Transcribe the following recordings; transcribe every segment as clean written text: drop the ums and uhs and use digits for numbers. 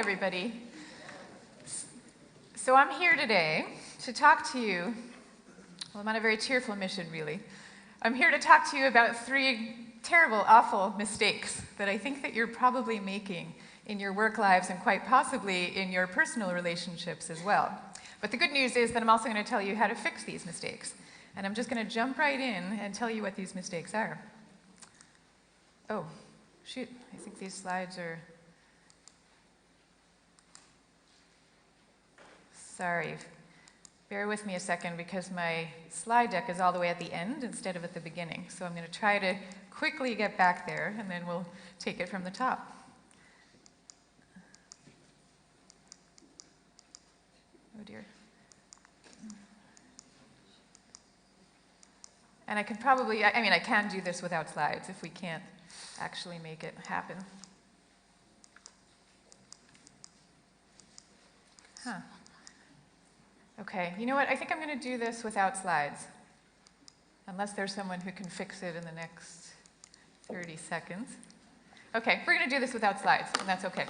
everybody. So I'm here today to talk to you. Well, I'm on a very cheerful mission, really. I'm here to talk to you about 3 terrible, awful mistakes that I think that you're probably making in your work lives and quite possibly in your personal relationships as well. But the good news is that I'm also going to tell you how to fix these mistakes. And I'm just going to jump right in and tell you what these mistakes are. Oh, shoot, I think these slides are... Sorry, bear with me a second because my slide deck is all the way at the end instead of at the beginning. So I'm going to try to quickly get back there and then we'll take it from the top. Oh dear. And I could probably, I can do this without slides if we can't actually make it happen. Huh. Okay, you know what? I think I'm going to do this without slides, unless there's someone who can fix it in the next 30 seconds. Okay, we're going to do this without slides, and that's okay.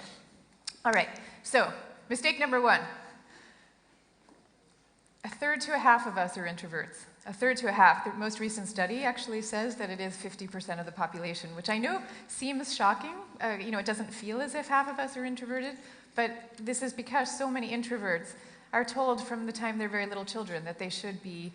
All right, so mistake number 1. 1/3 to 1/2 of us are introverts. 1/3 to 1/2. The most recent study actually says that it is 50% of the population, which I know seems shocking. It doesn't feel as if half of us are introverted, but this is because so many introverts are told from the time they're very little children that they should be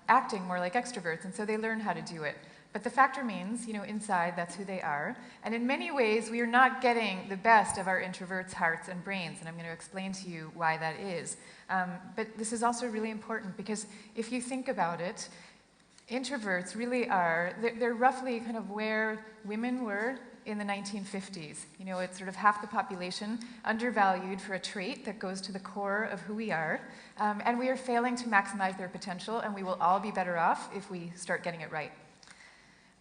acting more like extroverts, and so they learn how to do it. But the fact remains, inside, that's who they are. And in many ways, we are not getting the best of our introverts' hearts and brains, and I'm going to explain to you why that is. But this is also really important because if you think about it, introverts really are, they're roughly kind of where women were in the 1950s. It's sort of half the population, undervalued for a trait that goes to the core of who we are, and we are failing to maximize their potential, and we will all be better off if we start getting it right.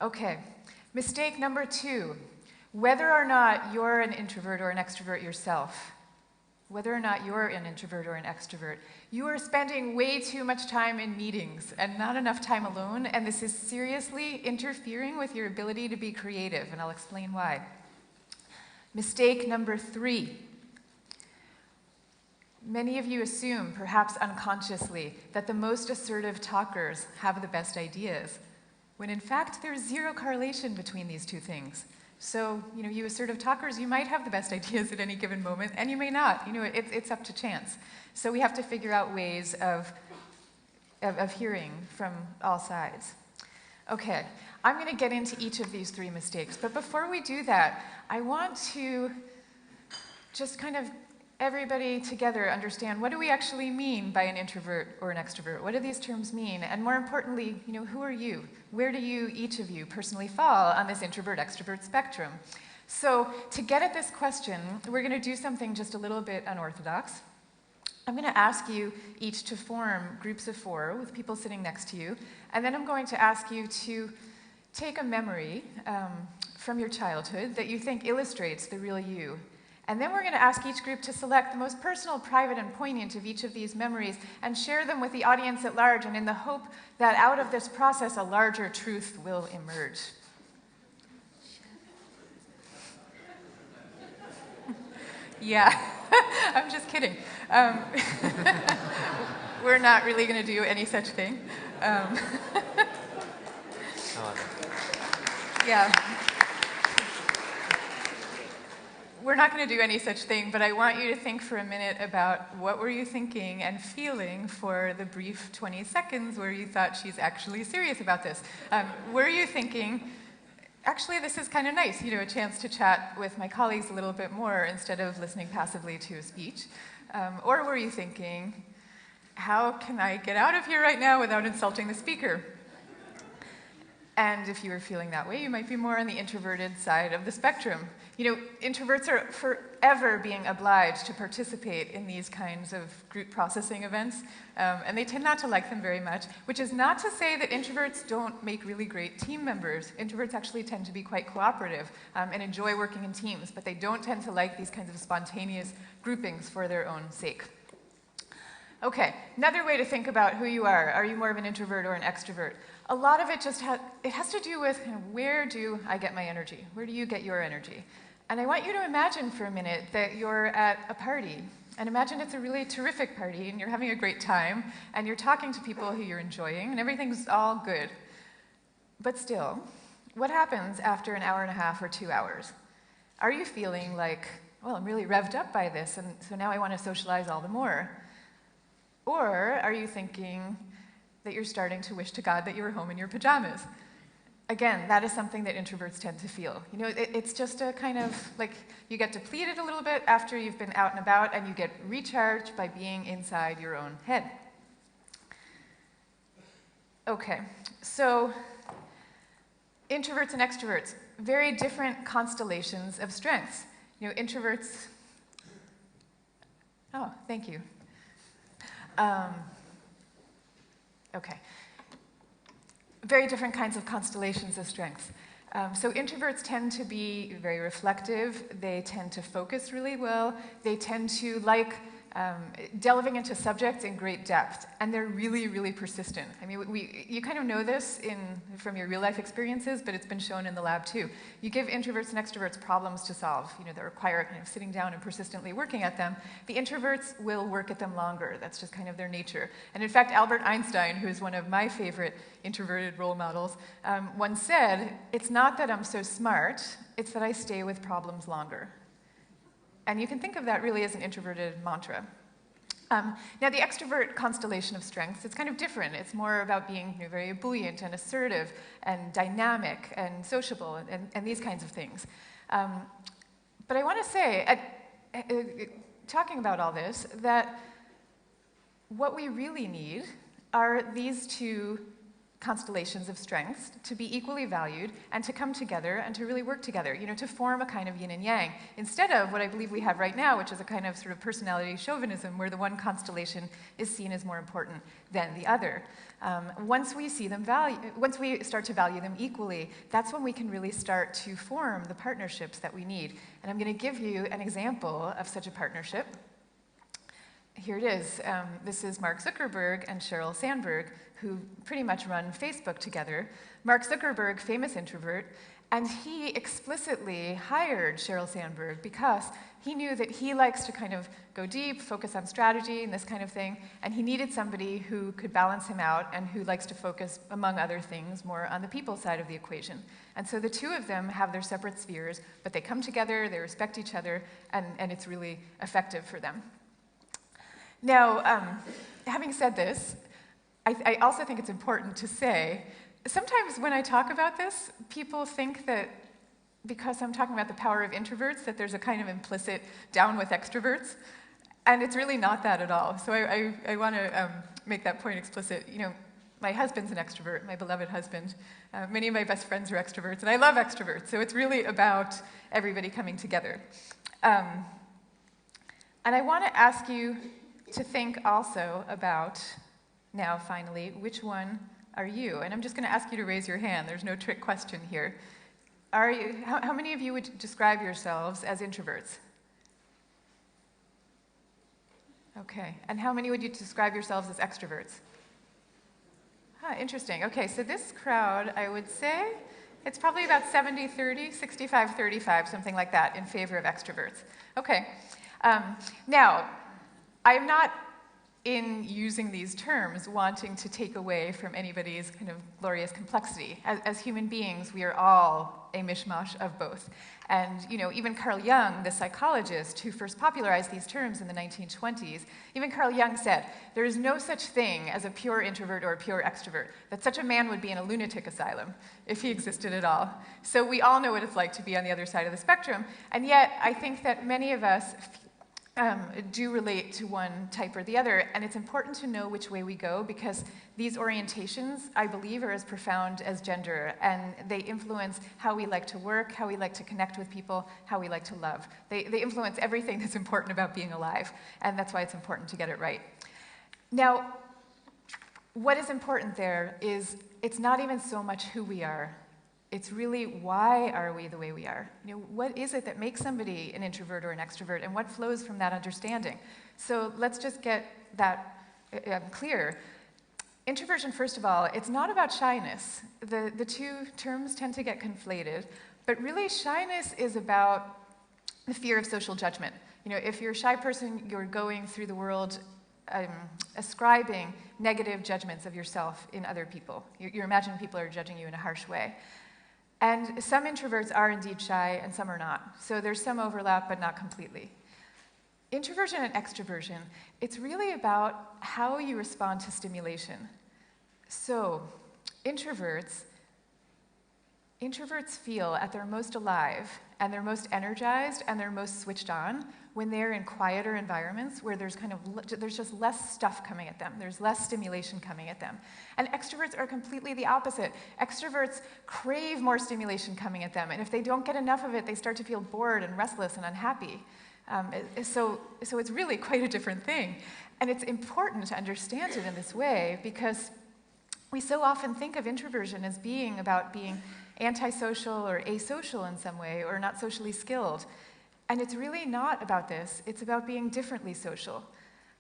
Okay, mistake number 2, whether or not you're an introvert or an extrovert yourself, whether or not you're an introvert or an extrovert, you are spending way too much time in meetings and not enough time alone, and this is seriously interfering with your ability to be creative, and I'll explain why. Mistake number 3. Many of you assume, perhaps unconsciously, that the most assertive talkers have the best ideas, when in fact there's 0 correlation between these 2 things. So, you assertive talkers, you might have the best ideas at any given moment, and you may not. It's up to chance. So we have to figure out ways of hearing from all sides. Okay, I'm going to get into each of these 3 mistakes, but before we do that, I want to just kind of everybody together understand, what do we actually mean by an introvert or an extrovert? What do these terms mean? And more importantly, who are you? Where do you, each of you, personally fall on this introvert-extrovert spectrum? So to get at this question, we're going to do something just a little bit unorthodox. I'm going to ask you each to form groups of 4 with people sitting next to you, and then I'm going to ask you to take a memory from your childhood that you think illustrates the real you. And then we're going to ask each group to select the most personal, private, and poignant of each of these memories and share them with the audience at large, and in the hope that out of this process a larger truth will emerge. Yeah, I'm just kidding. We're not really going to do any such thing. Yeah. We're not going to do any such thing, but I want you to think for a minute about what were you thinking and feeling for the brief 20 seconds where you thought she's actually serious about this. Were you thinking, actually this is kind of nice, a chance to chat with my colleagues a little bit more instead of listening passively to a speech? Or were you thinking, how can I get out of here right now without insulting the speaker? And if you were feeling that way, you might be more on the introverted side of the spectrum. Introverts are forever being obliged to participate in these kinds of group processing events, and they tend not to like them very much, which is not to say that introverts don't make really great team members. Introverts actually tend to be quite cooperative and enjoy working in teams, but they don't tend to like these kinds of spontaneous groupings for their own sake. Okay, another way to think about who you are. Are you more of an introvert or an extrovert? A lot of it just has to do with kind of where do I get my energy? Where do you get your energy? And I want you to imagine for a minute that you're at a party. And imagine it's a really terrific party, and you're having a great time, and you're talking to people who you're enjoying, and everything's all good. But still, what happens after an hour and a half or 2 hours? Are you feeling like, well, I'm really revved up by this, and so now I want to socialize all the more? Or are you thinking that you're starting to wish to God that you were home in your pajamas? Again, that is something that introverts tend to feel. You know, it's just a kind of, like, you get depleted a little bit after you've been out and about, and you get recharged by being inside your own head. Okay, so introverts and extroverts, very different constellations of strengths. You know, introverts, oh, thank you. Okay. Very different kinds of constellations of strengths. So introverts tend to be very reflective. They tend to focus really well. They tend to like delving into subjects in great depth, and they're really, really persistent. I mean, you kind of know this from your real life experiences, but it's been shown in the lab too. You give introverts and extroverts problems to solve, you know, that require kind of sitting down and persistently working at them. The introverts will work at them longer. That's just kind of their nature. And in fact, Albert Einstein, who is one of my favorite introverted role models, once said, "It's not that I'm so smart, it's that I stay with problems longer." And you can think of that really as an introverted mantra. Now, the extrovert constellation of strengths, it's kind of different. It's more about being, you know, very ebullient and assertive and dynamic and sociable and these kinds of things. But I want to say, talking about all this, that what we really need are these two constellations of strengths to be equally valued and to come together and to really work together, you know, to form a kind of yin and yang, instead of what I believe we have right now, which is a kind of sort of personality chauvinism, where the one constellation is seen as more important than the other. Once we start to value them equally, that's when we can really start to form the partnerships that we need. And I'm going to give you an example of such a partnership. Here it is. This is Mark Zuckerberg and Sheryl Sandberg, who pretty much run Facebook together. Mark Zuckerberg, famous introvert, and he explicitly hired Sheryl Sandberg because he knew that he likes to kind of go deep, focus on strategy and this kind of thing, and he needed somebody who could balance him out and who likes to focus, among other things, more on the people side of the equation. And so the two of them have their separate spheres, but they come together, they respect each other, and it's really effective for them. Now, having said this, I also think it's important to say, sometimes when I talk about this, people think that because I'm talking about the power of introverts, that there's a kind of implicit down with extroverts, and it's really not that at all. So I want to make that point explicit. You know, my husband's an extrovert, my beloved husband. Many of my best friends are extroverts, and I love extroverts, so it's really about everybody coming together. And I want to ask you to think also about, now finally, which one are you? And I'm just going to ask you to raise your hand. There's no trick question here. How many of you would describe yourselves as introverts? Okay. And how many would you describe yourselves as extroverts? Interesting. Okay, so this crowd, I would say, it's probably about 70-30, 65-35, something like that, in favor of extroverts. Okay. Now, I'm not, in using these terms, wanting to take away from anybody's kind of glorious complexity. As human beings, we are all a mishmash of both. And, you know, even Carl Jung, the psychologist who first popularized these terms in the 1920s, even Carl Jung said, there is no such thing as a pure introvert or a pure extrovert, that such a man would be in a lunatic asylum if he existed at all. So we all know what it's like to be on the other side of the spectrum, and yet I think that many of us do relate to one type or the other, and it's important to know which way we go, because these orientations, I believe, are as profound as gender, and they influence how we like to work, how we like to connect with people, how we like to love. They influence everything that's important about being alive, and that's why it's important to get it right. Now, what is important there is it's not even so much who we are. It's really, why are we the way we are? You know, what is it that makes somebody an introvert or an extrovert, and what flows from that understanding? So let's just get that clear. Introversion, first of all, it's not about shyness. The two terms tend to get conflated, but really shyness is about the fear of social judgment. If you're a shy person, you're going through the world ascribing negative judgments of yourself in other people. You're imagining people are judging you in a harsh way. And some introverts are indeed shy, and some are not. So there's some overlap, but not completely. Introversion and extroversion, it's really about how you respond to stimulation. So introverts feel at their most alive, and they're most energized, and they're most switched on when they're in quieter environments where there's just less stuff coming at them. There's less stimulation coming at them. And extroverts are completely the opposite. Extroverts crave more stimulation coming at them, and if they don't get enough of it, they start to feel bored and restless and unhappy. So it's really quite a different thing. And it's important to understand it in this way because we so often think of introversion as being about being antisocial or asocial in some way, or not socially skilled. And it's really not about this. It's about being differently social.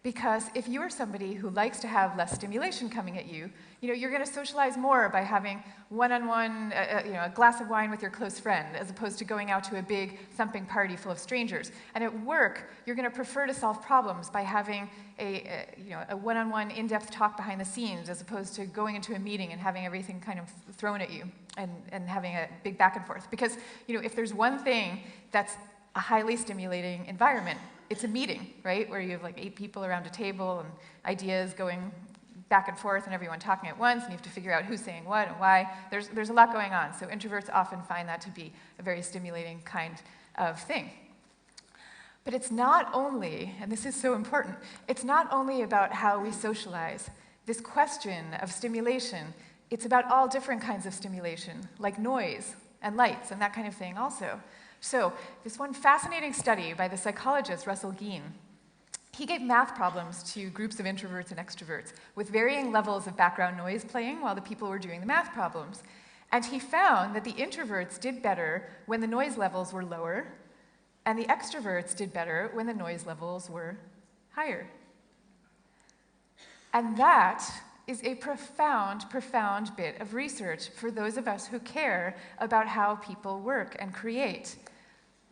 Because if you're somebody who likes to have less stimulation coming at you, you're going to socialize more by having one-on-one, a glass of wine with your close friend, as opposed to going out to a big thumping party full of strangers. And at work, you're going to prefer to solve problems by having a one-on-one, in-depth talk behind the scenes, as opposed to going into a meeting and having everything kind of thrown at you and having a big back and forth. Because if there's one thing that's a highly stimulating environment, it's a meeting, right, where you have 8 people around a table and ideas going back and forth and everyone talking at once, and you have to figure out who's saying what and why. There's a lot going on, so introverts often find that to be a very stimulating kind of thing. But it's not only, and this is so important, it's not only about how we socialize. This question of stimulation, it's about all different kinds of stimulation, like noise and lights and that kind of thing also. So this one fascinating study by the psychologist Russell Cain, he gave math problems to groups of introverts and extroverts with varying levels of background noise playing while the people were doing the math problems. And he found that the introverts did better when the noise levels were lower, and the extroverts did better when the noise levels were higher. And that is a profound, profound bit of research for those of us who care about how people work and create.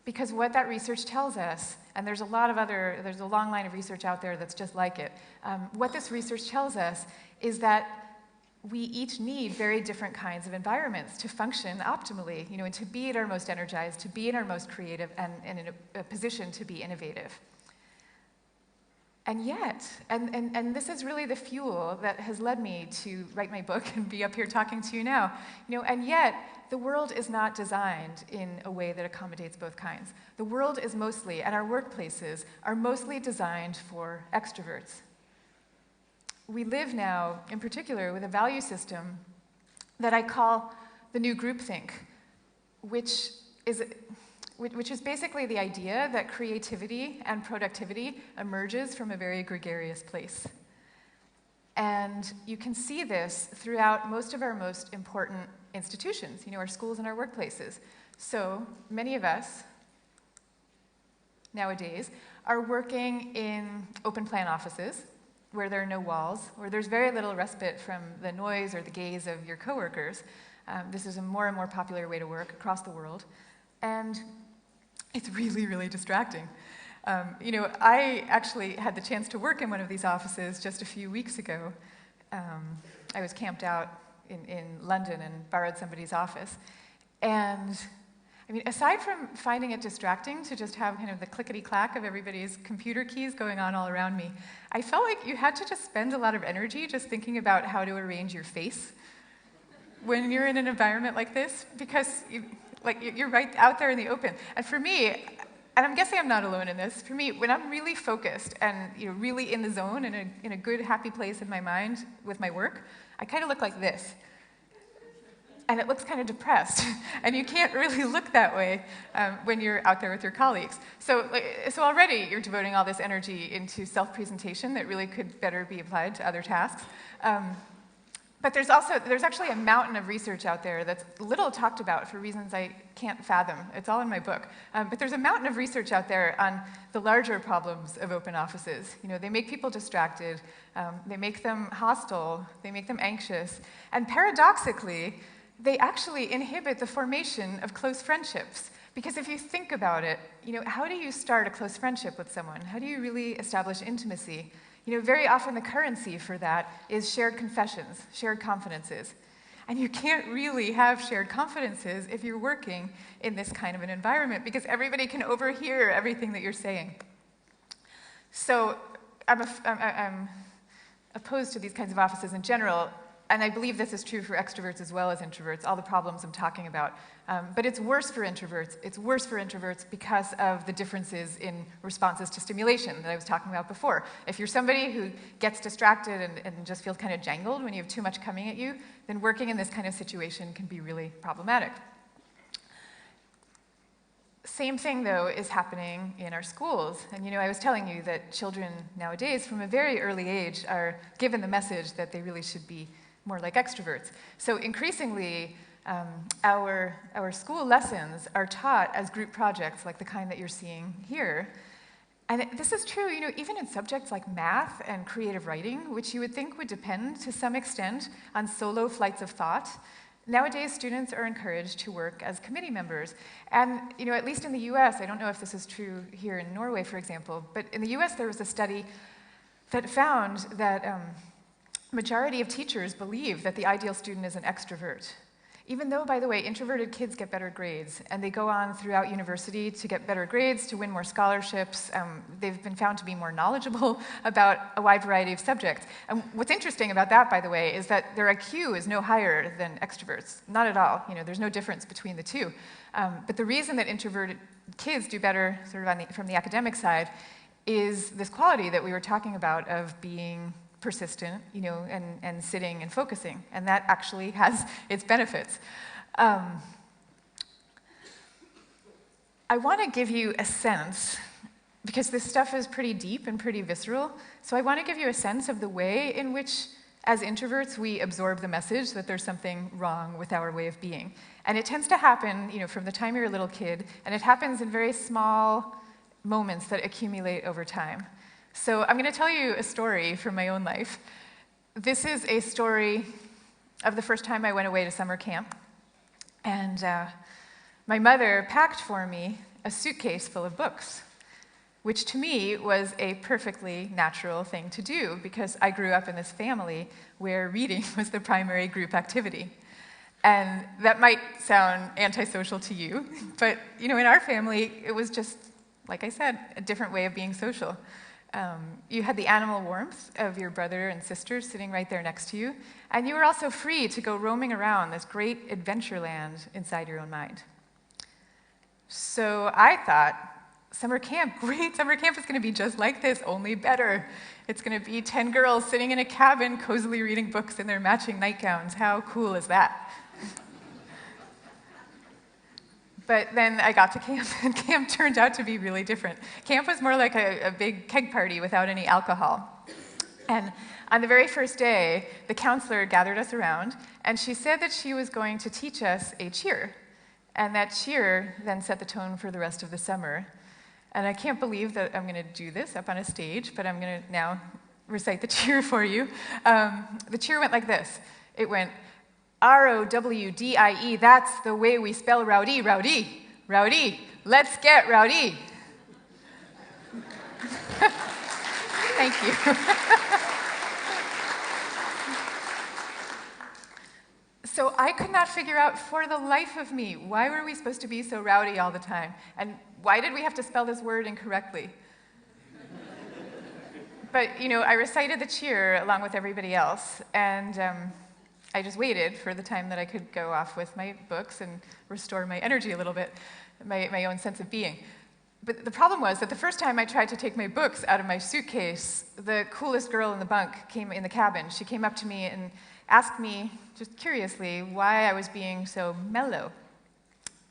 Because what that research tells us, and there's a long line of research out there that's just like it, what this research tells us is that we each need very different kinds of environments to function optimally, and to be at our most energized, to be in our most creative, and in a position to be innovative. And yet, and this is really the fuel that has led me to write my book and be up here talking to you now, and yet the world is not designed in a way that accommodates both kinds. The world is mostly, and our workplaces are mostly designed for extroverts. We live now, in particular, with a value system that I call the new groupthink, which is basically the idea that creativity and productivity emerges from a very gregarious place. And you can see this throughout most of our most important institutions, our schools and our workplaces. So many of us nowadays are working in open plan offices where there are no walls, where there's very little respite from the noise or the gaze of your coworkers. This is a more and more popular way to work across the world. And it's really, really distracting. I actually had the chance to work in one of these offices just a few weeks ago. I was camped out in London and borrowed somebody's office. And aside from finding it distracting to just have kind of the clickety-clack of everybody's computer keys going on all around me, I felt like you had to just spend a lot of energy just thinking about how to arrange your face when you're in an environment like this, because you're right out there in the open. And for me, and I'm guessing I'm not alone in this, for me, when I'm really focused and really in the zone, in a good, happy place in my mind with my work, I kind of look like this. And it looks kind of depressed. And you can't really look that way when you're out there with your colleagues. So already you're devoting all this energy into self-presentation that really could better be applied to other tasks. But there's actually a mountain of research out there that's little talked about for reasons I can't fathom. It's all in my book. But there's a mountain of research out there on the larger problems of open offices. They make people distracted, they make them hostile, they make them anxious, and paradoxically, they actually inhibit the formation of close friendships Because if you think about it, how do you start a close friendship with someone? How do you really establish intimacy? Very often the currency for that is shared confessions, shared confidences. And you can't really have shared confidences if you're working in this kind of an environment, because everybody can overhear everything that you're saying. So I'm opposed to these kinds of offices in general, and I believe this is true for extroverts as well as introverts, all the problems I'm talking about. But it's worse for introverts. It's worse for introverts because of the differences in responses to stimulation that I was talking about before. If you're somebody who gets distracted and just feels kind of jangled when you have too much coming at you, then working in this kind of situation can be really problematic. Same thing, though, is happening in our schools. And I was telling you that children nowadays, from a very early age, are given the message that they really should be more like extroverts. So increasingly, our school lessons are taught as group projects like the kind that you're seeing here. And this is true, even in subjects like math and creative writing, which you would think would depend to some extent on solo flights of thought. Nowadays, students are encouraged to work as committee members. And, at least in the US, I don't know if this is true here in Norway, for example, but in the US there was a study that found that majority of teachers believe that the ideal student is an extrovert. Even though, by the way, introverted kids get better grades, and they go on throughout university to get better grades, to win more scholarships. They've been found to be more knowledgeable about a wide variety of subjects. And what's interesting about that, by the way, is that their IQ is no higher than extroverts. Not at all. There's no difference between the two. But the reason that introverted kids do better sort of from the academic side is this quality that we were talking about of being persistent, and sitting and focusing, and that actually has its benefits. I want to give you a sense, because this stuff is pretty deep and pretty visceral, so I want to give you a sense of the way in which, as introverts, we absorb the message that there's something wrong with our way of being. And it tends to happen, from the time you're a little kid, and it happens in very small moments that accumulate over time. So I'm going to tell you a story from my own life. This is a story of the first time I went away to summer camp. And my mother packed for me a suitcase full of books, which to me was a perfectly natural thing to do because I grew up in this family where reading was the primary group activity. And that might sound antisocial to you, but in our family, it was just, like I said, a different way of being social. You had the animal warmth of your brother and sister sitting right there next to you, and you were also free to go roaming around this great adventure land inside your own mind. So I thought, summer camp, great, summer camp is going to be just like this, only better. It's going to be 10 girls sitting in a cabin, cozily reading books in their matching nightgowns. How cool is that? But then I got to camp, and camp turned out to be really different. Camp was more like a big keg party without any alcohol. And on the very first day, the counselor gathered us around, and she said that she was going to teach us a cheer. And that cheer then set the tone for the rest of the summer. And I can't believe that I'm going to do this up on a stage, but I'm going to now recite the cheer for you. The cheer went like this. It went, R-O-W-D-I-E, that's the way we spell rowdy, rowdy, rowdy. Let's get rowdy. Thank you. So I could not figure out for the life of me, why were we supposed to be so rowdy all the time? And why did we have to spell this word incorrectly? But, I recited the cheer along with everybody else, and I just waited for the time that I could go off with my books and restore my energy a little bit, my own sense of being. But the problem was that the first time I tried to take my books out of my suitcase, the coolest girl in the bunk came in the cabin. She came up to me and asked me, just curiously, why I was being so mellow.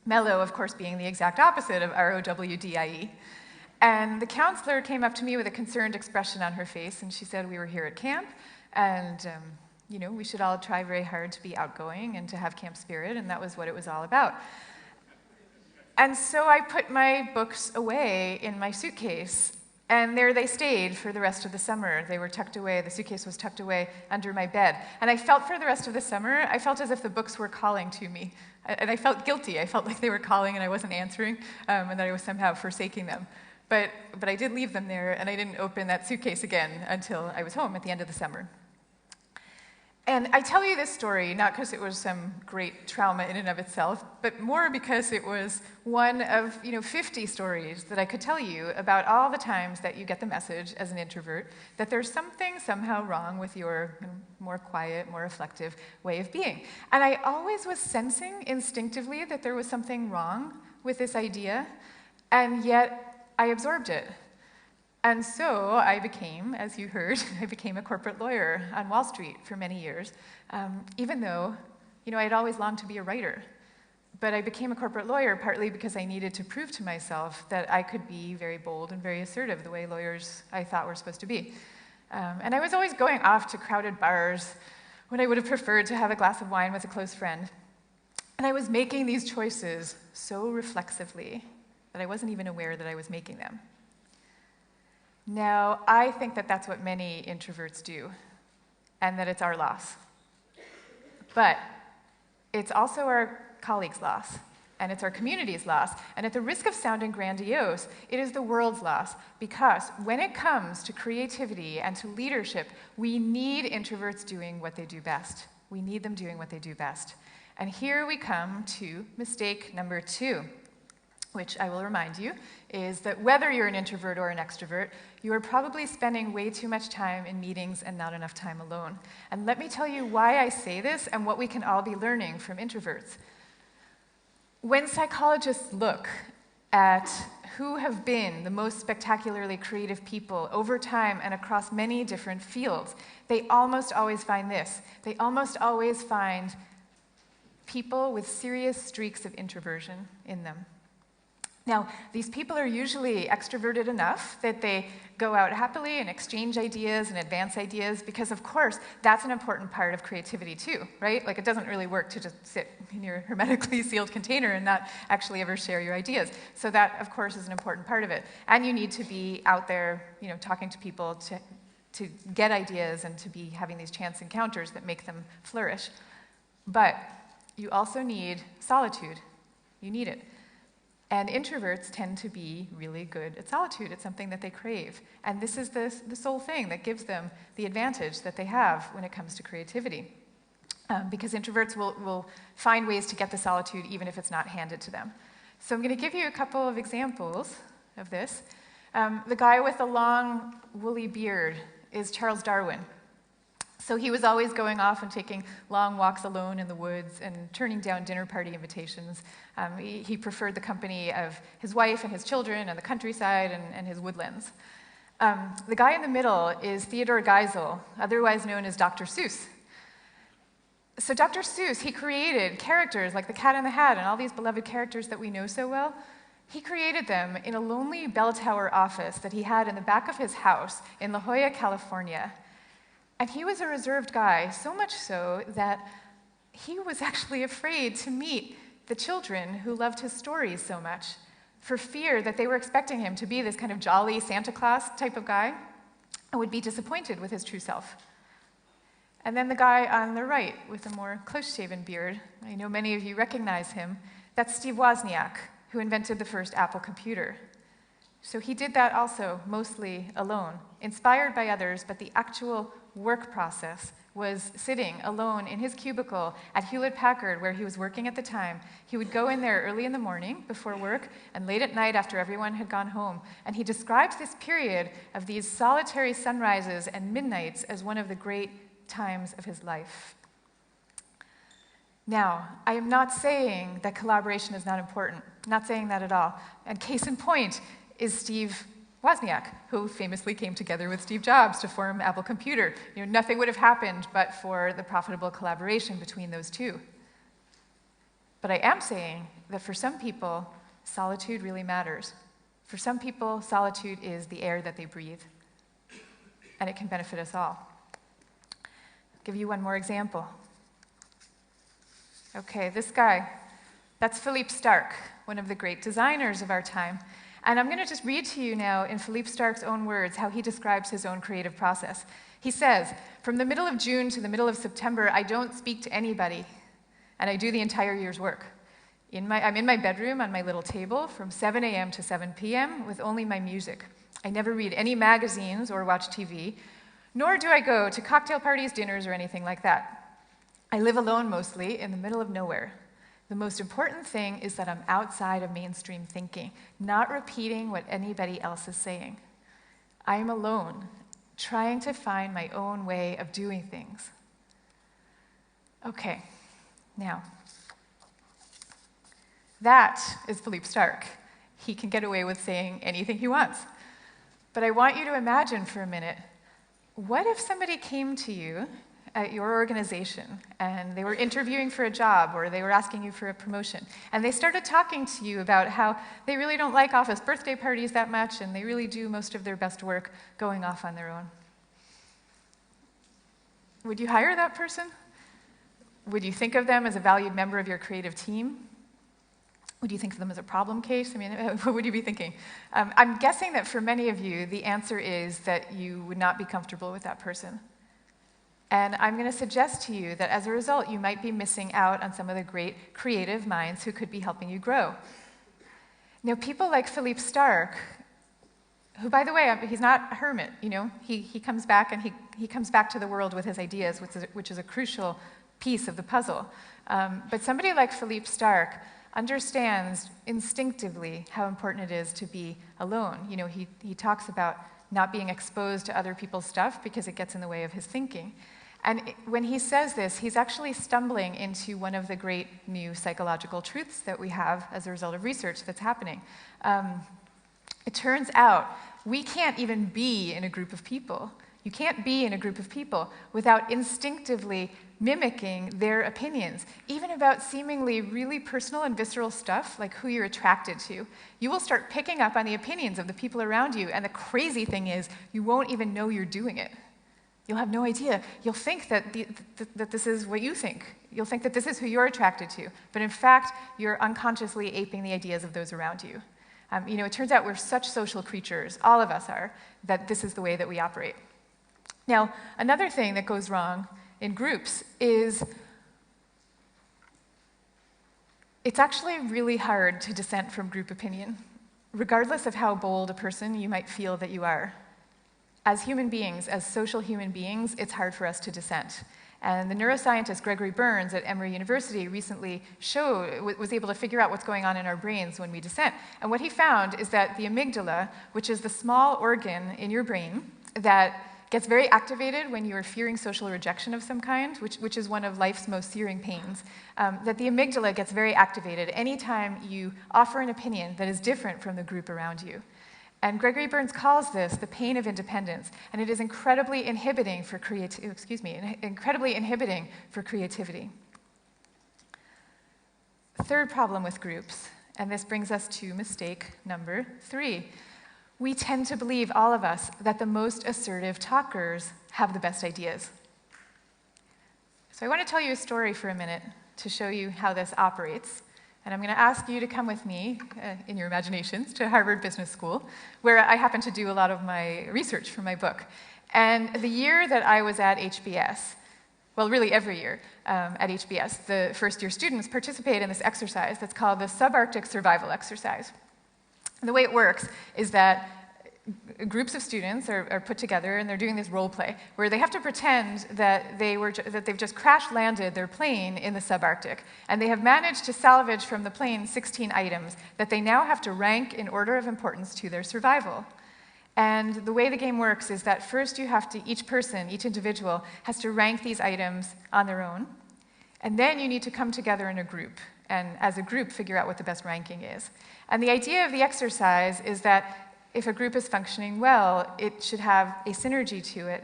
Mellow, of course, being the exact opposite of R-O-W-D-I-E. And the counselor came up to me with a concerned expression on her face, and she said we were here at camp, and we should all try very hard to be outgoing and to have camp spirit, and that was what it was all about. And so I put my books away in my suitcase, And there they stayed for the rest of the summer. They were tucked away, the suitcase was tucked away under my bed. And I felt for the rest of the summer, I felt as if the books were calling to me. And I felt guilty. I felt like they were calling and I wasn't answering, and that I was somehow forsaking them. But I did leave them there, and I didn't open that suitcase again until I was home at the end of the summer. And I tell you this story not because it was some great trauma in and of itself, but more because it was one of 50 stories that I could tell you about all the times that you get the message as an introvert that there's something somehow wrong with your more quiet, more reflective way of being. And I always was sensing instinctively that there was something wrong with this idea, and yet I absorbed it. And so I became, as you heard, I became a corporate lawyer on Wall Street for many years, even though, I had always longed to be a writer. But I became a corporate lawyer partly because I needed to prove to myself that I could be very bold and very assertive the way lawyers I thought were supposed to be. And I was always going off to crowded bars when I would have preferred to have a glass of wine with a close friend. And I was making these choices so reflexively that I wasn't even aware that I was making them. Now, I think that that's what many introverts do, and that it's our loss. But it's also our colleagues' loss, and it's our community's loss, and at the risk of sounding grandiose, it is the world's loss, because when it comes to creativity and to leadership, we need introverts doing what they do best. We need them doing what they do best. And here we come to mistake number 2. Which I will remind you, is that whether you're an introvert or an extrovert, you are probably spending way too much time in meetings and not enough time alone. And let me tell you why I say this and what we can all be learning from introverts. When psychologists look at who have been the most spectacularly creative people over time and across many different fields, they almost always find this. They almost always find people with serious streaks of introversion in them. Now, these people are usually extroverted enough that they go out happily and exchange ideas and advance ideas because, of course, that's an important part of creativity too, right? Like, it doesn't really work to just sit in your hermetically sealed container and not actually ever share your ideas. So that, of course, is an important part of it. And you need to be out there, talking to people to get ideas and to be having these chance encounters that make them flourish. But you also need solitude. You need it. And introverts tend to be really good at solitude. It's something that they crave. And this is the sole thing that gives them the advantage that they have when it comes to creativity. Because introverts will find ways to get the solitude even if it's not handed to them. So I'm going to give you a couple of examples of this. The guy with the long, woolly beard is Charles Darwin. So he was always going off and taking long walks alone in the woods and turning down dinner party invitations. He preferred the company of his wife and his children and the countryside and his woodlands. The guy in the middle is Theodore Geisel, otherwise known as Dr. Seuss. So Dr. Seuss, he created characters like the Cat in the Hat and all these beloved characters that we know so well. He created them in a lonely bell tower office that he had in the back of his house in La Jolla, California. And he was a reserved guy, so much so that he was actually afraid to meet the children who loved his stories so much, for fear that they were expecting him to be this kind of jolly Santa Claus type of guy and would be disappointed with his true self. And then the guy on the right with a more close-shaven beard, I know many of you recognize him, that's Steve Wozniak, who invented the first Apple computer. So he did that also, mostly alone, inspired by others, but the actual work process was sitting alone in his cubicle at Hewlett-Packard, where he was working at the time. He would go in there early in the morning before work and late at night after everyone had gone home. And he describes this period of these solitary sunrises and midnights as one of the great times of his life. Now, I am not saying that collaboration is not important. I'm not saying that at all. And case in point is Steve Wozniak, who famously came together with Steve Jobs to form Apple Computer. Nothing would have happened but for the profitable collaboration between those two. But I am saying that for some people, solitude really matters. For some people, solitude is the air that they breathe, and it can benefit us all. I'll give you one more example. Okay, this guy, that's Philippe Starck, one of the great designers of our time. And I'm going to just read to you now, in Philippe Starck's own words, how he describes his own creative process. He says, "From the middle of June to the middle of September, I don't speak to anybody, and I do the entire year's work. I'm in my bedroom on my little table from 7 a.m. to 7 p.m. with only my music. I never read any magazines or watch TV, nor do I go to cocktail parties, dinners, or anything like that. I live alone mostly in the middle of nowhere. The most important thing is that I'm outside of mainstream thinking, not repeating what anybody else is saying. I am alone, trying to find my own way of doing things." Okay, now, that is Philippe Starck. He can get away with saying anything he wants. But I want you to imagine for a minute, what if somebody came to you at your organization and they were interviewing for a job or they were asking you for a promotion, and they started talking to you about how they really don't like office birthday parties that much and they really do most of their best work going off on their own? Would you hire that person? Would you think of them as a valued member of your creative team? Would you think of them as a problem case? I mean, what would you be thinking? I'm guessing that for many of you, the answer is that you would not be comfortable with that person. And I'm going to suggest to you that as a result, you might be missing out on some of the great creative minds who could be helping you grow. Now, people like Philippe Starck, who, by the way, he's not a hermit, you know, he comes back and he comes back to the world with his ideas, which is a crucial piece of the puzzle. But somebody like Philippe Starck understands instinctively how important it is to be alone. You know, he talks about not being exposed to other people's stuff because it gets in the way of his thinking. And when he says this, he's actually stumbling into one of the great new psychological truths that we have as a result of research that's happening. It turns out we can't even be in a group of people. You can't be in a group of people without instinctively mimicking their opinions, even about seemingly really personal and visceral stuff, like who you're attracted to. You will start picking up on the opinions of the people around you, and the crazy thing is, you won't even know you're doing it. You'll have no idea. You'll think that this is what you think. You'll think that this is who you're attracted to, but in fact, you're unconsciously aping the ideas of those around you. You know, it turns out we're such social creatures, all of us are, that this is the way that we operate. Now, another thing that goes wrong in groups is it's actually really hard to dissent from group opinion, regardless of how bold a person you might feel that you are. As human beings, as social human beings, it's hard for us to dissent. And the neuroscientist Gregory Burns at Emory University recently was able to figure out what's going on in our brains when we dissent. And what he found is that the amygdala, which is the small organ in your brain that gets very activated when you are fearing social rejection of some kind, which is one of life's most searing pains, that the amygdala gets very activated anytime you offer an opinion that is different from the group around you. And Gregory Burns calls this the pain of independence, and it is incredibly inhibiting for creativity. Third problem with groups, and this brings us to mistake number 3. We tend to believe, all of us, that the most assertive talkers have the best ideas. So I want to tell you a story for a minute to show you how this operates. And I'm going to ask you to come with me, in your imaginations, to Harvard Business School, where I happen to do a lot of my research for my book. And the year that I was at HBS, well, really every year at HBS, the first-year students participate in this exercise that's called the Subarctic Survival Exercise. And the way it works is that groups of students are put together and they're doing this role play where they have to pretend that they've just crash landed their plane in the subarctic, and they have managed to salvage from the plane 16 items that they now have to rank in order of importance to their survival. And the way the game works is that first each person, each individual, has to rank these items on their own, and then you need to come together in a group and as a group figure out what the best ranking is. And the idea of the exercise is that if a group is functioning well, it should have a synergy to it,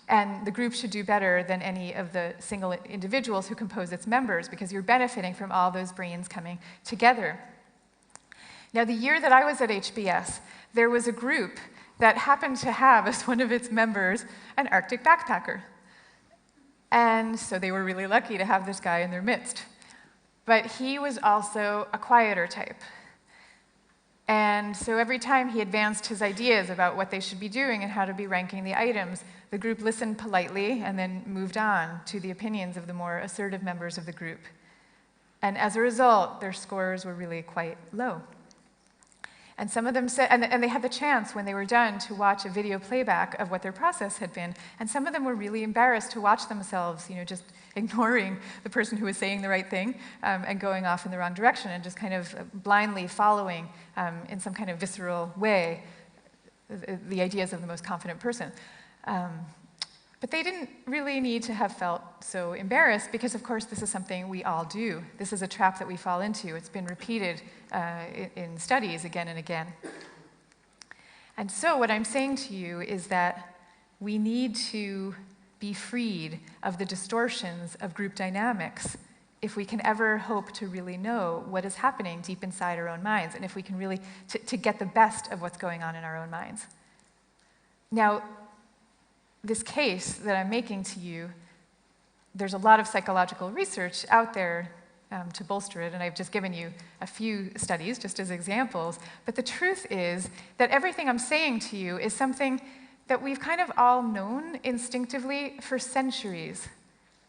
and the group should do better than any of the single individuals who compose its members, because you're benefiting from all those brains coming together. Now, the year that I was at HBS, there was a group that happened to have as one of its members an Arctic backpacker. And so they were really lucky to have this guy in their midst. But he was also a quieter type. And so every time he advanced his ideas about what they should be doing and how to be ranking the items, the group listened politely and then moved on to the opinions of the more assertive members of the group. And as a result, their scores were really quite low. And some of them said, and they had the chance when they were done to watch a video playback of what their process had been. And some of them were really embarrassed to watch themselves, just ignoring the person who was saying the right thing and going off in the wrong direction and just kind of blindly following in some kind of visceral way the ideas of the most confident person. But they didn't really need to have felt so embarrassed because, of course, this is something we all do. This is a trap that we fall into. It's been repeated in studies again and again. And so what I'm saying to you is that we need to be freed of the distortions of group dynamics if we can ever hope to really know what is happening deep inside our own minds, and if we can really to get the best of what's going on in our own minds. Now, this case that I'm making to you, there's a lot of psychological research out there to bolster it, and I've just given you a few studies just as examples, but the truth is that everything I'm saying to you is something that we've kind of all known instinctively for centuries.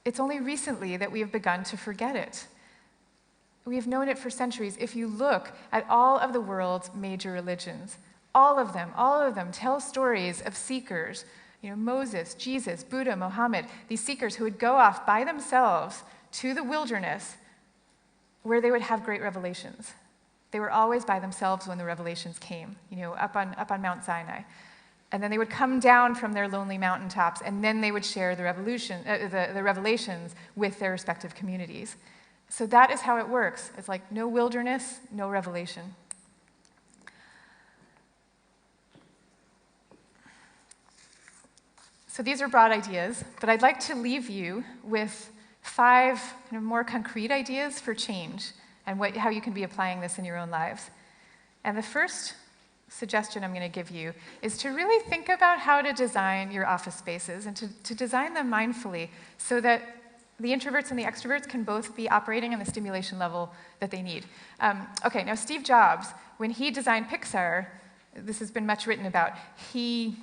It's only recently that we have begun to forget it. We have known it for centuries. If you look at all of the world's major religions, all of them tell stories of seekers, Moses, Jesus, Buddha, Muhammad, these seekers who would go off by themselves to the wilderness where they would have great revelations. They were always by themselves when the revelations came, up on Mount Sinai. And then they would come down from their lonely mountaintops, and then they would share the revelations with their respective communities. So that is how it works. It's like no wilderness, no revelation. So these are broad ideas, but I'd like to leave you with 5 more concrete ideas for change and how you can be applying this in your own lives. And the first suggestion I'm going to give you is to really think about how to design your office spaces and to design them mindfully so that the introverts and the extroverts can both be operating on the stimulation level that they need. Now Steve Jobs, when he designed Pixar, this has been much written about, he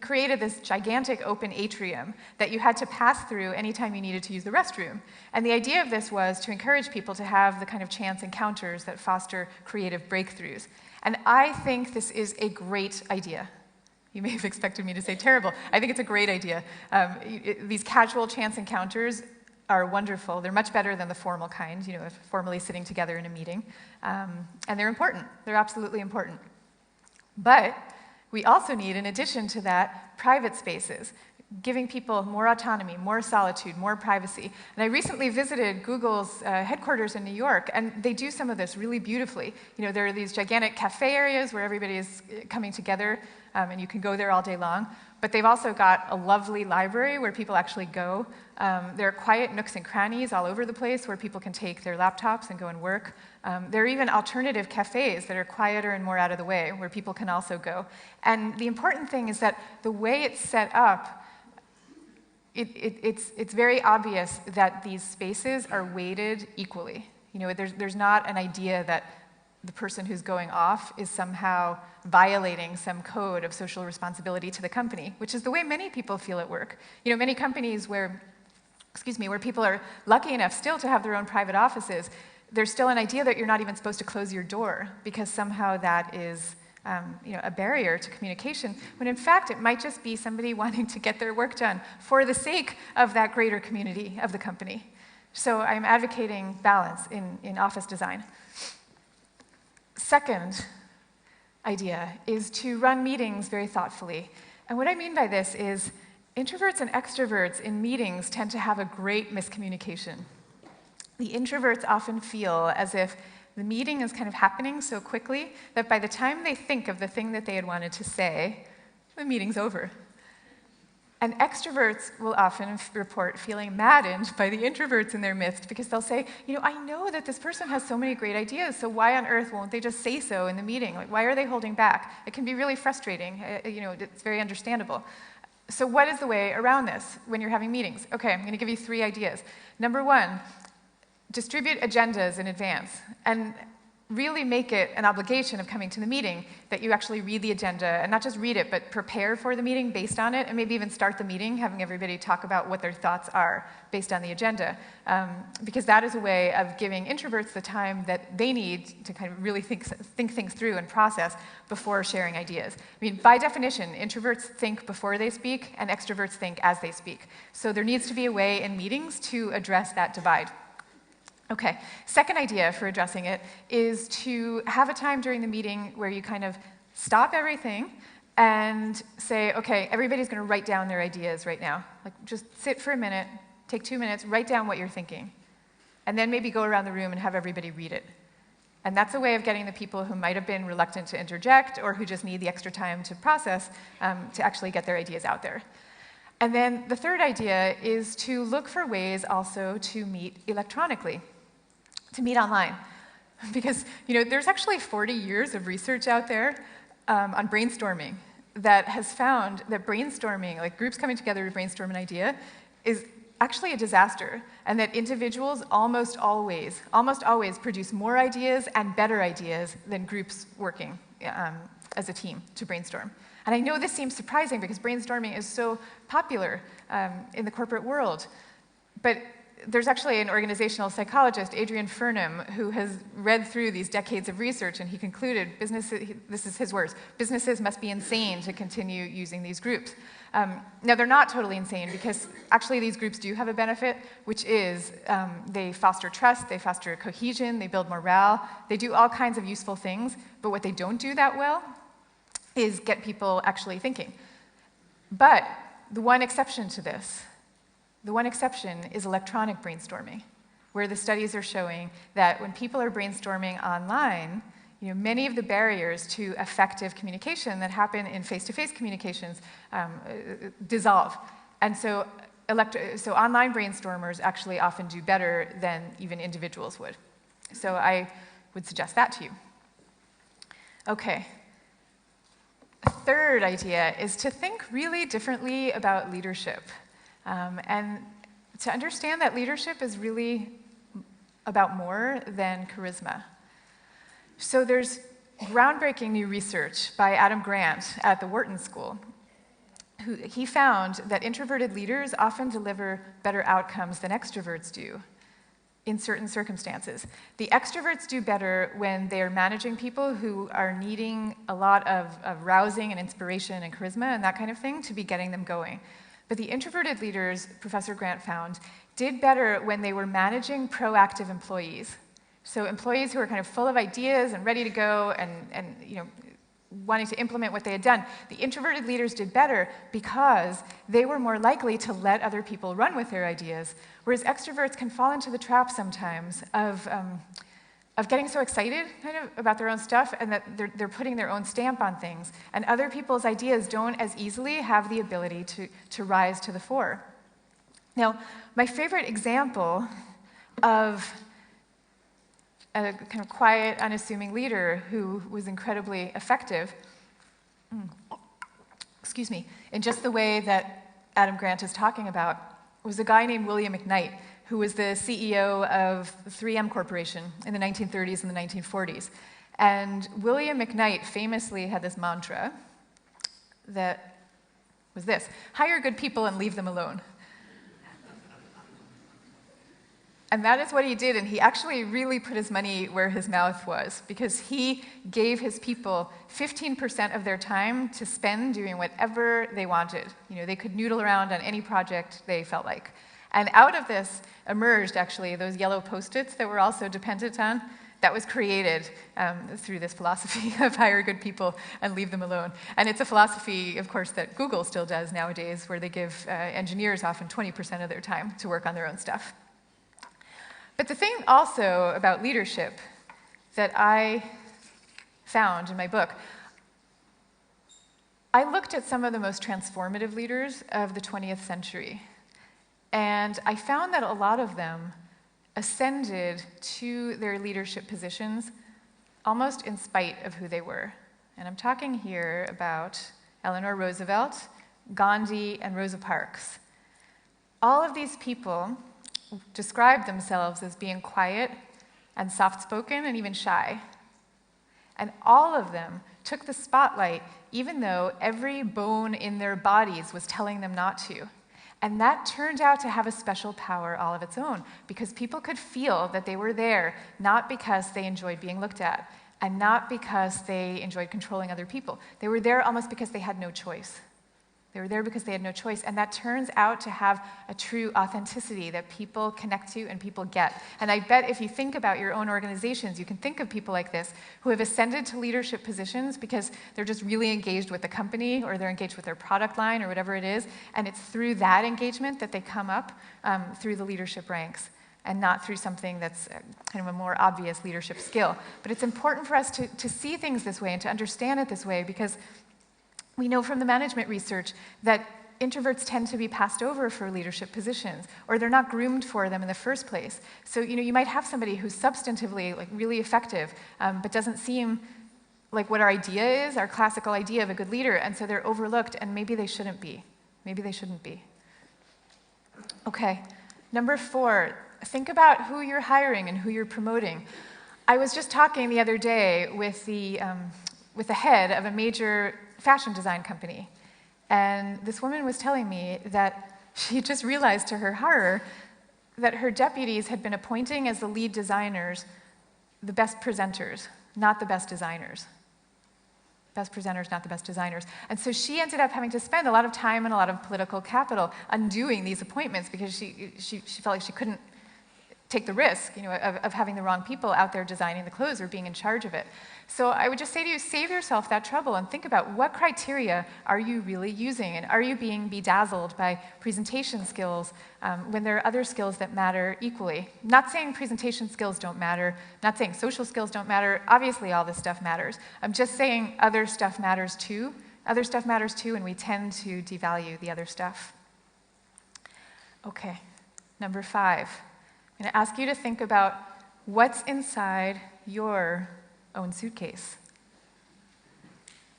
created this gigantic open atrium that you had to pass through anytime you needed to use the restroom. And the idea of this was to encourage people to have the kind of chance encounters that foster creative breakthroughs. And I think this is a great idea. You may have expected me to say terrible. I think it's a great idea. These casual chance encounters are wonderful. They're much better than the formal kind, formally sitting together in a meeting. And they're important. They're absolutely important. But we also need, in addition to that, private spaces, giving people more autonomy, more solitude, more privacy. And I recently visited Google's headquarters in New York, and they do some of this really beautifully. There are these gigantic cafe areas where everybody is coming together, and you can go there all day long. But they've also got a lovely library where people actually go. There are quiet nooks and crannies all over the place where people can take their laptops and go and work. There are even alternative cafes that are quieter and more out of the way where people can also go. And the important thing is that the way it's set up, it's very obvious that these spaces are weighted equally. There's not an idea that the person who's going off is somehow violating some code of social responsibility to the company, which is the way many people feel at work. Many companies where people are lucky enough still to have their own private offices, there's still an idea that you're not even supposed to close your door because somehow that is a barrier to communication, when in fact it might just be somebody wanting to get their work done for the sake of that greater community of the company. So I'm advocating balance in office design. Second idea is to run meetings very thoughtfully. And what I mean by this is introverts and extroverts in meetings tend to have a great miscommunication. The introverts often feel as if the meeting is kind of happening so quickly that by the time they think of the thing that they had wanted to say, the meeting's over. And extroverts will often report feeling maddened by the introverts in their midst because they'll say, I know that this person has so many great ideas, so why on earth won't they just say so in the meeting? Why are they holding back? It can be really frustrating. It's very understandable. So what is the way around this when you're having meetings? Okay, I'm going to give you 3 ideas. Number 1, distribute agendas in advance. And really make it an obligation of coming to the meeting that you actually read the agenda, and not just read it, but prepare for the meeting based on it, and maybe even start the meeting having everybody talk about what their thoughts are based on the agenda. Because that is a way of giving introverts the time that they need to kind of really think things through and process before sharing ideas. I mean, by definition, introverts think before they speak, and extroverts think as they speak. So there needs to be a way in meetings to address that divide. Okay, second idea for addressing it is to have a time during the meeting where you kind of stop everything and say, okay, everybody's going to write down their ideas right now. Like, just sit for a minute, take 2 minutes, write down what you're thinking, and then maybe go around the room and have everybody read it. And that's a way of getting the people who might have been reluctant to interject or who just need the extra time to process to actually get their ideas out there. And then the third idea is to look for ways also to meet electronically, to meet online. Because there's actually 40 years of research out there on brainstorming that has found that brainstorming, like groups coming together to brainstorm an idea, is actually a disaster, and that individuals almost always produce more ideas and better ideas than groups working as a team to brainstorm. And I know this seems surprising because brainstorming is so popular in the corporate world, but there's actually an organizational psychologist, Adrian Furnham, who has read through these decades of research, and he concluded, this is his words, businesses must be insane to continue using these groups. Now, they're not totally insane, because actually these groups do have a benefit, which is they foster trust, they foster cohesion, they build morale, they do all kinds of useful things, but what they don't do that well is get people actually thinking. But the one exception to this, the one exception is electronic brainstorming, where the studies are showing that when people are brainstorming online, many of the barriers to effective communication that happen in face-to-face communications dissolve. And so online brainstormers actually often do better than even individuals would. So I would suggest that to you. Okay. A third idea is to think really differently about leadership. And to understand that leadership is really about more than charisma. So there's groundbreaking new research by Adam Grant at the Wharton School. He found that introverted leaders often deliver better outcomes than extroverts do in certain circumstances. The extroverts do better when they're managing people who are needing a lot of rousing and inspiration and charisma and that kind of thing to be getting them going. But the introverted leaders, Professor Grant found, did better when they were managing proactive employees. So employees who are kind of full of ideas and ready to go and wanting to implement what they had done. The introverted leaders did better because they were more likely to let other people run with their ideas, whereas extroverts can fall into the trap sometimes of getting so excited kind of about their own stuff and that they're putting their own stamp on things, and other people's ideas don't as easily have the ability to rise to the fore. Now, my favorite example of a kind of quiet, unassuming leader who was incredibly effective, in just the way that Adam Grant is talking about, was a guy named William McKnight, who was the CEO of the 3M Corporation in the 1930s and the 1940s. And William McKnight famously had this mantra that was this: hire good people and leave them alone. And that is what he did, and he actually really put his money where his mouth was, because he gave his people 15% of their time to spend doing whatever they wanted. They could noodle around on any project they felt like. And out of this emerged, actually, those yellow Post-its that we're also dependent on. That was created through this philosophy of hire good people and leave them alone. And it's a philosophy, of course, that Google still does nowadays, where they give engineers often 20% of their time to work on their own stuff. But the thing also about leadership that I found in my book, I looked at some of the most transformative leaders of the 20th century, and I found that a lot of them ascended to their leadership positions almost in spite of who they were. And I'm talking here about Eleanor Roosevelt, Gandhi, and Rosa Parks. All of these people described themselves as being quiet and soft-spoken and even shy. And all of them took the spotlight, even though every bone in their bodies was telling them not to. And that turned out to have a special power all of its own, because people could feel that they were there, not because they enjoyed being looked at, and not because they enjoyed controlling other people. They were there almost because they had no choice. They were there because they had no choice, and that turns out to have a true authenticity that people connect to and people get. And I bet if you think about your own organizations, you can think of people like this who have ascended to leadership positions because they're just really engaged with the company, or they're engaged with their product line, or whatever it is, and it's through that engagement that they come up through the leadership ranks, and not through something that's kind of a more obvious leadership skill. But it's important for us to see things this way and to understand it this way, because we know from the management research that introverts tend to be passed over for leadership positions, or they're not groomed for them in the first place. So, you might have somebody who's substantively really effective, but doesn't seem like what our idea is, our classical idea of a good leader, and so they're overlooked, and maybe they shouldn't be. Maybe they shouldn't be. Okay, number 4, think about who you're hiring and who you're promoting. I was just talking the other day with the head of a major fashion design company. And this woman was telling me that she just realized to her horror that her deputies had been appointing as the lead designers the best presenters, not the best designers. Best presenters, not the best designers. And so she ended up having to spend a lot of time and a lot of political capital undoing these appointments, because she felt like she couldn't take the risk, of having the wrong people out there designing the clothes or being in charge of it. So I would just say to you, save yourself that trouble and think about what criteria are you really using, and are you being bedazzled by presentation skills when there are other skills that matter equally. Not saying presentation skills don't matter, not saying social skills don't matter. Obviously all this stuff matters. I'm just saying other stuff matters too. Other stuff matters too, and we tend to devalue the other stuff. Okay, number 5. I'm going to ask you to think about what's inside your own suitcase.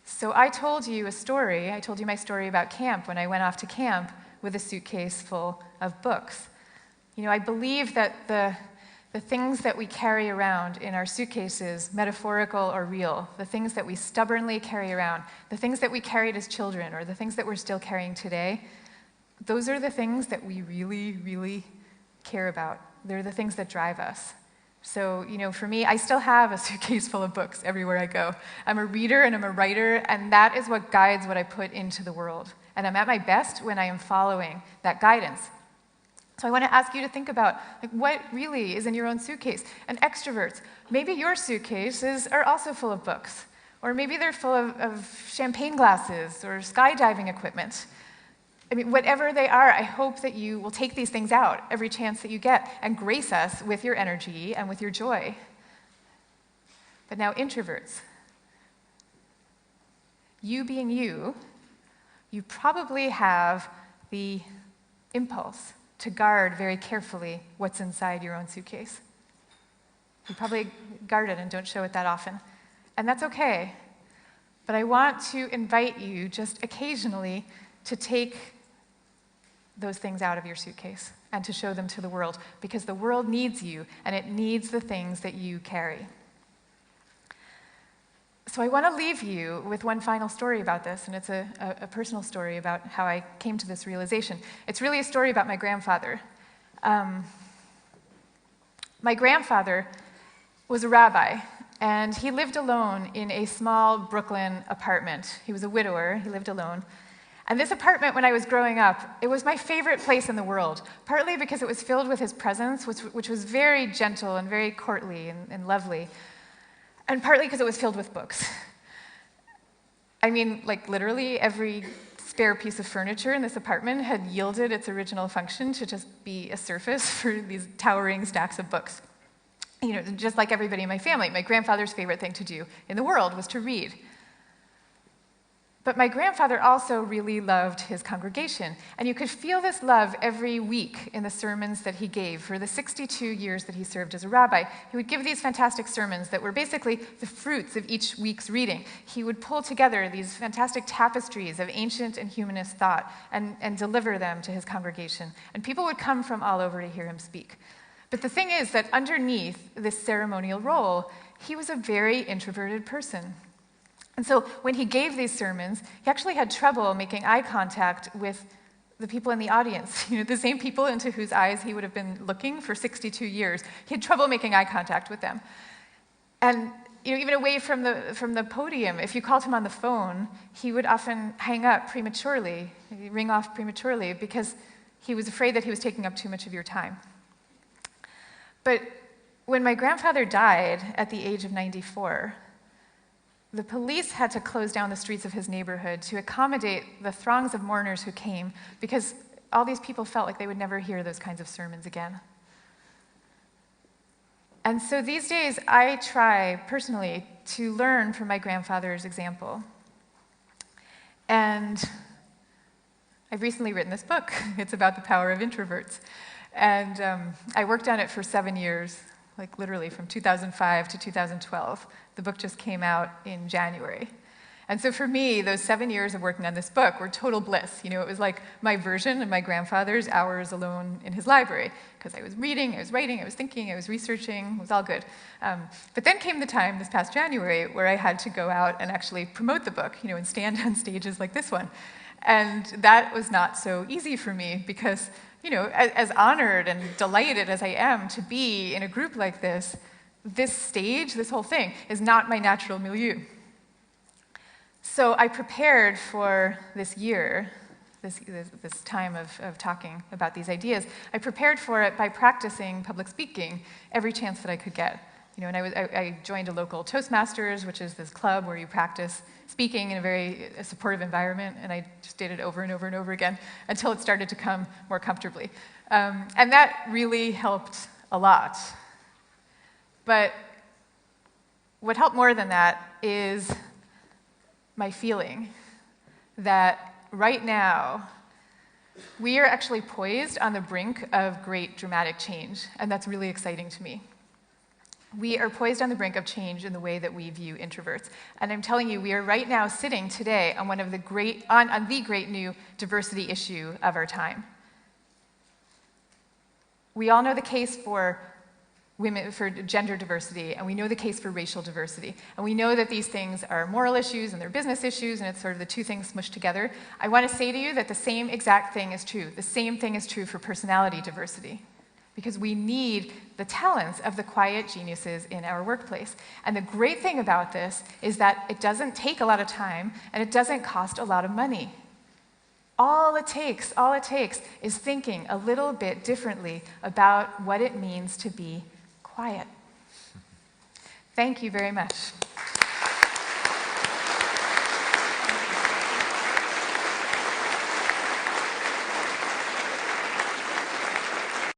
So I told you a story. I told you my story about camp, when I went off to camp with a suitcase full of books. I believe that the things that we carry around in our suitcases, metaphorical or real, the things that we stubbornly carry around, the things that we carried as children, or the things that we're still carrying today, those are the things that we really, really care about. They're the things that drive us. So, for me, I still have a suitcase full of books everywhere I go. I'm a reader and I'm a writer, and that is what guides what I put into the world. And I'm at my best when I am following that guidance. So I want to ask you to think about what really is in your own suitcase. And extroverts, maybe your suitcases are also full of books. Or maybe they're full of champagne glasses or skydiving equipment. Whatever they are, I hope that you will take these things out every chance that you get and grace us with your energy and with your joy. But now, introverts. You being you probably have the impulse to guard very carefully what's inside your own suitcase. You probably guard it and don't show it that often. And that's okay. But I want to invite you just occasionally to take those things out of your suitcase and to show them to the world, because the world needs you, and it needs the things that you carry. So I want to leave you with one final story about this, and it's a personal story about how I came to this realization. It's really a story about my grandfather. My grandfather was a rabbi, and he lived alone in a small Brooklyn apartment. He was a widower, he lived alone. And this apartment, when I was growing up, it was my favorite place in the world, partly because it was filled with his presence, which was very gentle and very courtly and lovely, and partly because it was filled with books. Literally every spare piece of furniture in this apartment had yielded its original function to just be a surface for these towering stacks of books. Just like everybody in my family, my grandfather's favorite thing to do in the world was to read. But my grandfather also really loved his congregation, and you could feel this love every week in the sermons that he gave. For the 62 years that he served as a rabbi, he would give these fantastic sermons that were basically the fruits of each week's reading. He would pull together these fantastic tapestries of ancient and humanist thought and deliver them to his congregation. And people would come from all over to hear him speak. But the thing is that underneath this ceremonial role, he was a very introverted person. And so when he gave these sermons, he actually had trouble making eye contact with the people in the audience, the same people into whose eyes he would have been looking for 62 years. He had trouble making eye contact with them. And even away from the podium, if you called him on the phone, he would often hang up prematurely, ring off prematurely, because he was afraid that he was taking up too much of your time. But when my grandfather died at the age of 94, the police had to close down the streets of his neighborhood to accommodate the throngs of mourners who came, because all these people felt like they would never hear those kinds of sermons again. And so these days, I try personally to learn from my grandfather's example. And I've recently written this book. It's about the power of introverts. And I worked on it for 7 years, like literally from 2005 to 2012. The book just came out in January. And so for me, those 7 years of working on this book were total bliss. It was like my version of my grandfather's hours alone in his library, because I was reading, I was writing, I was thinking, I was researching, it was all good. But then came the time this past January where I had to go out and actually promote the book, and stand on stages like this one. And that was not so easy for me because, as honored and delighted as I am to be in a group like this stage, this whole thing, is not my natural milieu. So I prepared for this year, this time of talking about these ideas. I prepared for it by practicing public speaking every chance that I could get. And I joined a local Toastmasters, which is this club where you practice speaking in a very supportive environment, and I just did it over and over and over again until it started to come more comfortably. And that really helped a lot. But what helped more than that is my feeling that right now we are actually poised on the brink of great dramatic change, and that's really exciting to me. We are poised on the brink of change in the way that we view introverts. And I'm telling you, we are right now sitting today on on the great new diversity issue of our time. We all know the case for women, for gender diversity, and we know the case for racial diversity. And we know that these things are moral issues and they're business issues, and it's sort of the two things smushed together. I want to say to you that the same exact thing is true. The same thing is true for personality diversity, because we need the talents of the quiet geniuses in our workplace. And the great thing about this is that it doesn't take a lot of time, and it doesn't cost a lot of money. All it takes is thinking a little bit differently about what it means to be quiet. Thank you very much.